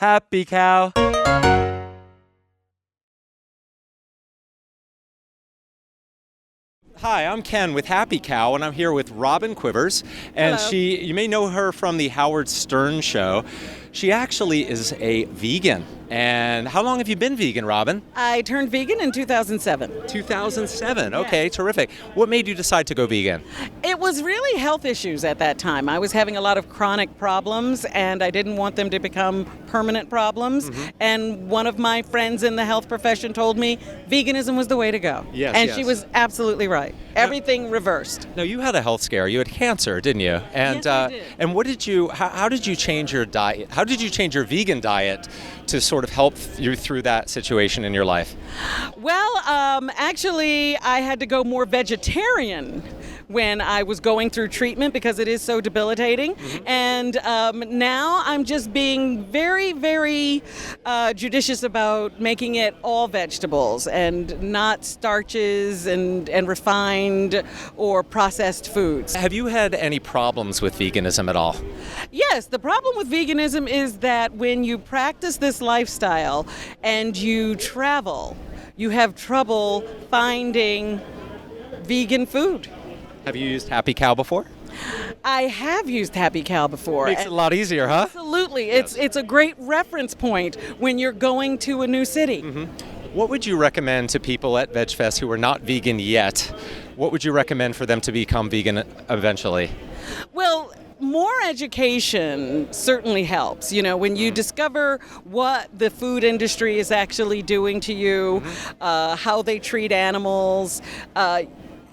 HappyCow. Hi, I'm Ken with HappyCow, and I'm here with Robin Quivers. And Hello. you may know her from the Howard Stern show. She actually is a vegan. And how long have you been vegan, Robin? I turned vegan in 2007. 2007. Okay, terrific. What made you decide to go vegan? It was really health issues at that time. I was having a lot of chronic problems, and I didn't want them to become permanent problems. And one of my friends in the health profession told me veganism was the way to go. Yes, and yes. she was absolutely right. Everything reversed. Now, you had a health scare. You had cancer, didn't you? And, Yes, I did. And what did you? How did you change your diet? How did you change your vegan diet to sort of help you through that situation in your life? Well, actually, I had to go more vegetarian when I was going through treatment because it is so debilitating. And now I'm just being very, very judicious about making it all vegetables and not starches and refined or processed foods. Have you had any problems with veganism at all? Yes, the problem with veganism is that when you practice this lifestyle and you travel, you have trouble finding vegan food. Have you used HappyCow before? I have used HappyCow before. Makes it a lot easier, huh? Absolutely. It's a great reference point when you're going to a new city. What would you recommend to people at Veg Fest who are not vegan yet? What would you recommend for them to become vegan eventually? Well, more education certainly helps. You know, when you discover what the food industry is actually doing to you, how they treat animals,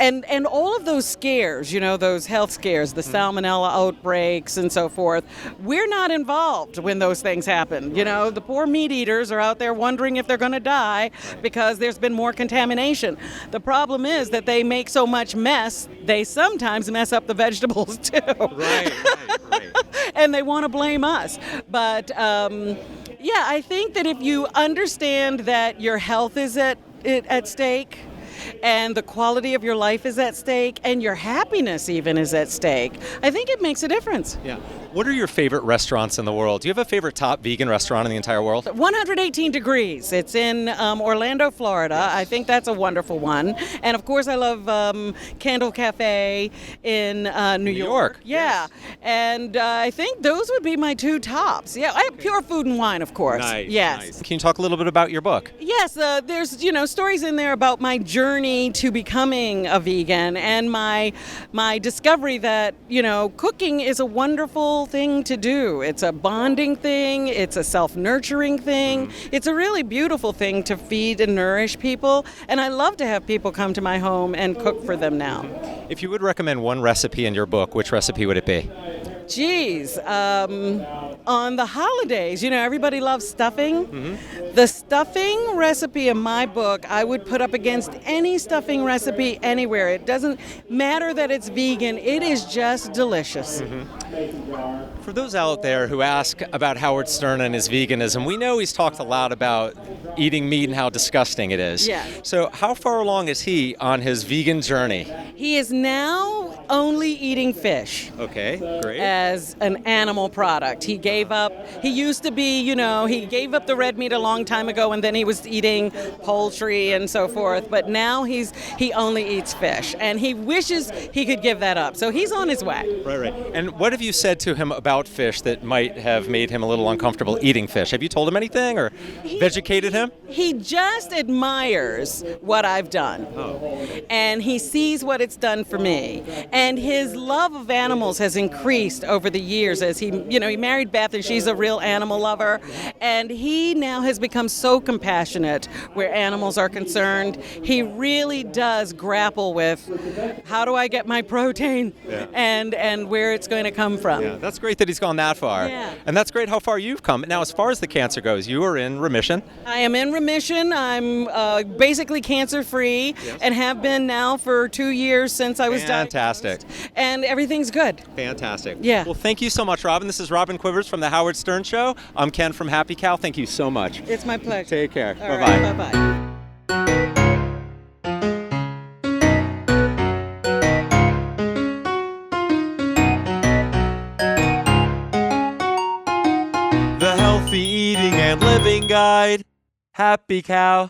and all of those scares, you know, those health scares, the salmonella outbreaks and so forth, we're not involved when those things happen. You know, the poor meat eaters are out there wondering if they're going to die because there's been more contamination. The problem is that they make so much mess, they sometimes mess up the vegetables too. Right. And they want to blame us. But yeah, I think that if you understand that your health is at stake, and the quality of your life is at stake, and your happiness even is at stake, I think it makes a difference. Yeah. What are your favorite restaurants in the world? Do you have a favorite top vegan restaurant in the entire world? 118 Degrees. It's in Orlando, Florida. I think that's a wonderful one. And of course, I love Candle Cafe in New York. Yeah. And I think those would be my two tops. Yeah, I have Pure Food and Wine, of course. Yes. Can you talk a little bit about your book? Yes, there's stories in there about my journey to becoming a vegan and my discovery that cooking is a wonderful thing to do. It's a bonding thing. It's a self-nurturing thing. It's a really beautiful thing to feed and nourish people. And I love to have people come to my home and cook for them now. If you would recommend one recipe in your book, which recipe would it be? Geez, on the holidays, everybody loves stuffing. The stuffing recipe in my book, I would put up against any stuffing recipe anywhere. It doesn't matter that it's vegan, it is just delicious. For those out there who ask about Howard Stern and his veganism, we know he's talked a lot about eating meat and how disgusting it is. Yeah. So how far along is he on his vegan journey? He is now only eating fish. Okay, great. As an animal product. He used to be, he gave up the red meat a long time ago, and then he was eating poultry and so forth, but now he only eats fish, and he wishes he could give that up. So he's on his way. Right. And what have you said to him about fish that might have made him a little uncomfortable eating fish? Have you told him anything or educated him? He just admires what I've done. And he sees what it's done for me. And his love of animals has increased over the years as he married Beth, and she's a real animal lover. And he now has become so compassionate where animals are concerned. He really does grapple with how do I get my protein and where it's going to come from. Yeah, that's great that he's gone that far. Yeah. And that's great how far you've come. Now, as far as the cancer goes, you are in remission. I am in remission. I'm basically cancer-free and have been now for 2 years since I was Fantastic. diagnosed. And everything's good. Fantastic. Yeah. Well, thank you so much, Robin. This is Robin Quivers from the Howard Stern Show. I'm Ken from HappyCow. Thank you so much. It's my pleasure. Take care. All Bye-bye. right, bye-bye. The Health healthy eating and living guide. Happy Cow.